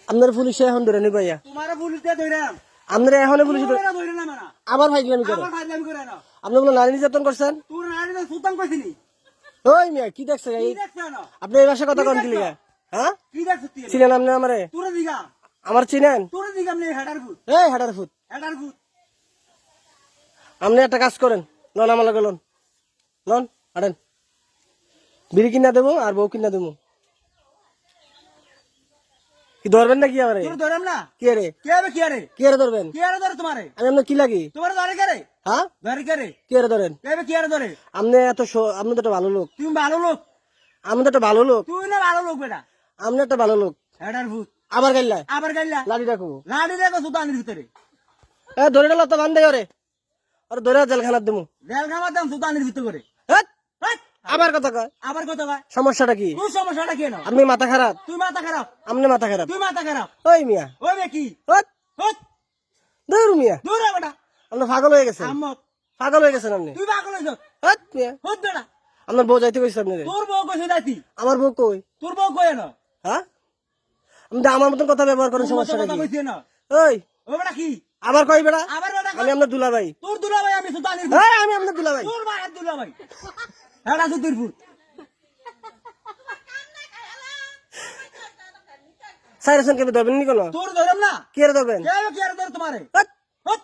আপনার পুলিশে এখন ধরে নিব ইয়া তোমারে পুলিশ দিয়ে ধইরাম আপনারা এখন পুলিশ তোমরা ধইরে না মানা আবার ফাইজলামি করে আবার ফাজলামি করে না আপনি বলে নারী নির্যাতন করছেন তোর নারী না সুলতান কইছিনি ওই মিয়া কি দেখছেন কি এই দেখছ না আপনি এই ভাষা কথা কোন কি লিগা হ্যাঁ কি দেখছ তুই চিনেন আপনি আমারে তোর দিগা আমার চিনেন তোর দিগা আমি হেডার ফুট এই হাটার ফুট আপনি একটা কাজ করেন লন আমার লগে লন লন হাঁটেন বিড়ি কিনা দেবো আর বউ কিনা দেবো কি ধরবেন না কি আমারে তোর ধরম না কি রে কে হবে কি আরে কি রে ধরবেন কি আরে ধরে তোমারে আমি আপনার কি লাগি তোমার ধরে কে রে হ্যাঁ ধরে কে রে কি রে ধরেন কে হবে কি আরে ধরে আপনি এত আপনি তো একটা ভালো লোক তুমি ভালো লোক আপনি তো একটা ভালো লোক তুই না ভালো লোক বেটা আপনি একটা ভালো লোক হেডার ফুট আবার গাইলা আবার গাইলা লাঠি রাখবো লাড়ি দেখো সুতানির ভিতরে ধরে গেল তো বান্ধে ওরে আর ধরে জেলখানার দেবো জেল খাবার দাম সুতানির ভিতরে করে হেৎ, হেৎ, আবার কথা কয় আবার কত ভাই সমস্যাটা কি তোর সমস্যাটা কেন আপনি মাথা খারাপ তুই মাথা খারাপ আপনি মাথা খারাপ তুই মাথা খারাপ ওই মিয়া ওই বে কি হেৎ, হট ধুর মিয়া দূর রে বেটা আপনি পাগল হয়ে গেছেন আম্মক পাগল হয়ে গেছেন আপনি তুই পাগল হইছ হেৎ, মিয়া হট বেটা আপনার বউ যাইতে কইছে আপনি রে। তোর বউ কইছে যাইতি আমার বউ কই তোর বউ কই না হ্যাঁ আপনি তো আমার মতন কথা ব্যবহার করেন সমস্যাটা কথা কি কইছে না ওই ও বেটা কি আবার কই বেড়া আবার বেটা আমি আপনার দুলা ভাই তোর দুলা ভাই আমি সুতানির আমি আপনার দুলা ভাই তোর মায়ের দুলা ভাই হেডা সুতির ফুট সাইরেশন কেন ধরবেন নি কোনো তোর ধরম না কি রে ধরবেন কে হবে কি আরে ধর তোমারে হেৎ, হট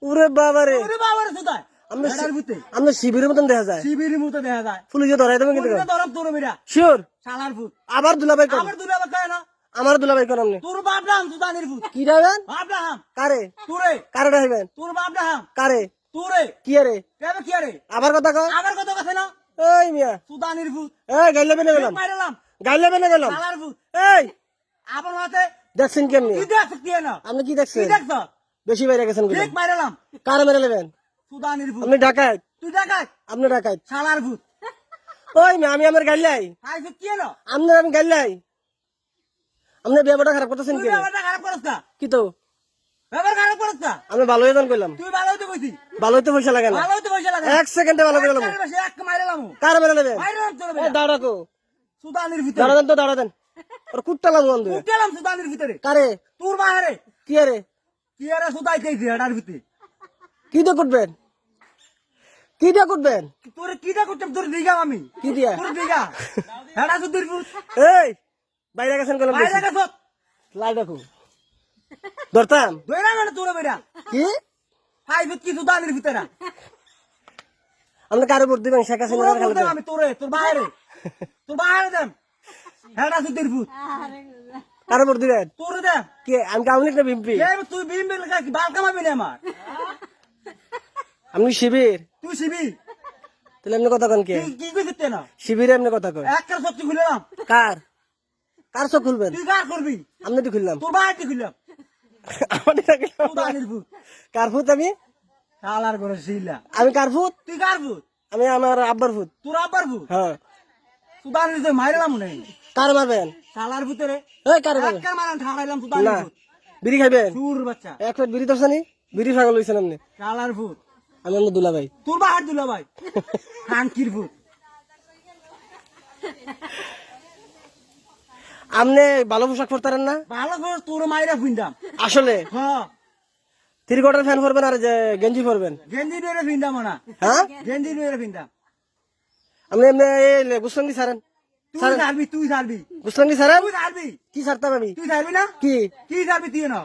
ওরে বাবা রে ওরে বাবার সুতায় আপনি হেডার ফুটে আপনার শিবিরের মতন দেখা যায় শিবিরের মতো দেখা যায় পুলিশে ধরাই দেবেন কিন্তু তোর ধরম তোর মেরা শিওর শালার ফুট আবার দুলা ভাই কোন আবার দুলা ভাই কয় না আমার দুলা ভাই কোন আপনি তোর বাপ রাম সুতানির ফুট কি যাবেন বাপ রাম কারে তোরে কারে ডাইবেন তোর বাপ রাম কারে তোরে কি রে কে হবে কি আরে আবার কথা কয় আবার কত কথা না ওই মিয়া সুতানির ফুট এই গাইলে বেনে গেলাম মাইরালাম গাইলে বেনে গেলাম শালার ফুট এই আবার মাতে দেখছেন কেমনি তুই দেখ কি না আপনি কি কি দেখছেন দেখছ বেশি বাইরে গেছেন কি ঠিক মাইরালাম কারে মেরে নেবেন সুতানির ফুট আপনি ডাকাত তুই দেখাই আপনি ডাকাত শালার ফুট ওই মিয়া আমি আমার গাইলাই আই ফুট কি না আপনার আমি গাইলাই আপনি ব্যবহারটা খারাপ করতেছেন তুই কি ব্যাপারটা খারাপ করছ না কি তো ব্যাপার খারাপ করছ না আমি ভালো হয়ে যান কইলাম তুই ভালো হইতে কইছি ভালো হইতে পয়সা লাগে না ভালো হইতে পয়সা লাগে এক সেকেন্ডে ভালো করে গেলাম এক মাইরালাম কারে মেরে নেবেন মাইরালাম তোর এই দাঁড়াকো সুতানির ভিতরে দাঁড়া দেন তো দাঁড়া দেন ওর কুট্টালাম বন্ধু উঠলাম সুতানির ভিতরে কারে তোর মাহারে কি রে কি আরে সুতাইতেছি হেডার ভিতরে কি দিয়ে কুটবেন কি দিয়ে কুটবেন তোর কিটা করতে তোর দিগা আমি কি দিয়া তোর দিগা হেডা সুতির ফুট এই বাইরে গেছেন কলম বাইরে গেছ লাই রাখো ধরতাম দইরা মানে তোর বেরা কি হাই ফুট কি সুতানির ভিতরে আপনি কারে ভোট দিবেন শেখ তোর হাসিনা বলতে আমি তোরে তোর বাইরে দেন হেডা সুতির ফুট কারে ভোট দিবেন তোর দে কে আমি কাউনিক না বিম্পি তুই বিম বিল কি বাল কামাবি না আমার আপনি শিবির তুই শিবি তাহলে এমনি কথা কন কে কি কইছিস না শিবিরে এমনি কথা কয় এক কার সত্যি খুললাম কার কার চোখ খুলবেন তুই কার করবি আপনি তো খুললাম তোর বাইরে খুললাম আমারই রাখলাম। সুতানির ফুট কার ফুত আমি শালার করে শিলা আমি কার ফুত তুই কার ফুট আমি আমার আব্বার ফুত তোর আব্বার ফুট হ্যাঁ সুতানির ভিতরে মাইরালাম নাই কার মারবেন শালার ভিতরে এই কার মারবেন এক কার মারান ঠাড়াইলাম না সুতানির ফুট বিড়ি খাইবেন সুর বাচ্চা এক প্লেট বিড়ি ধরছানি বিড়ি পাগল হইছেন আপনি শালার ফুট আমি আপনার দুলা ভাই তোর বাহার দিল ভাই খানকির ফুট আপনি ভালো পোশাক পরতারেন না ভালো করে তোর মাইরা ফিন্দাম আসলে হ্যাঁ থ্রি কোয়ার্টার ফ্যান পরবেন আর যে গেঞ্জি পরবেন গেঞ্জি দিয়ে ফিন্দাম না হ্যাঁ গেঞ্জি দিয়ে ফিন্দাম আপনি এমনি গুসলঙ্গি সারেন তুই ছাড়বি তুই ছাড়বি গুসলঙ্গি সারেন তুই ছাড়বি কি সারতাম আমি তুই ছাড়বি না কি কি ছাড়বি তুই না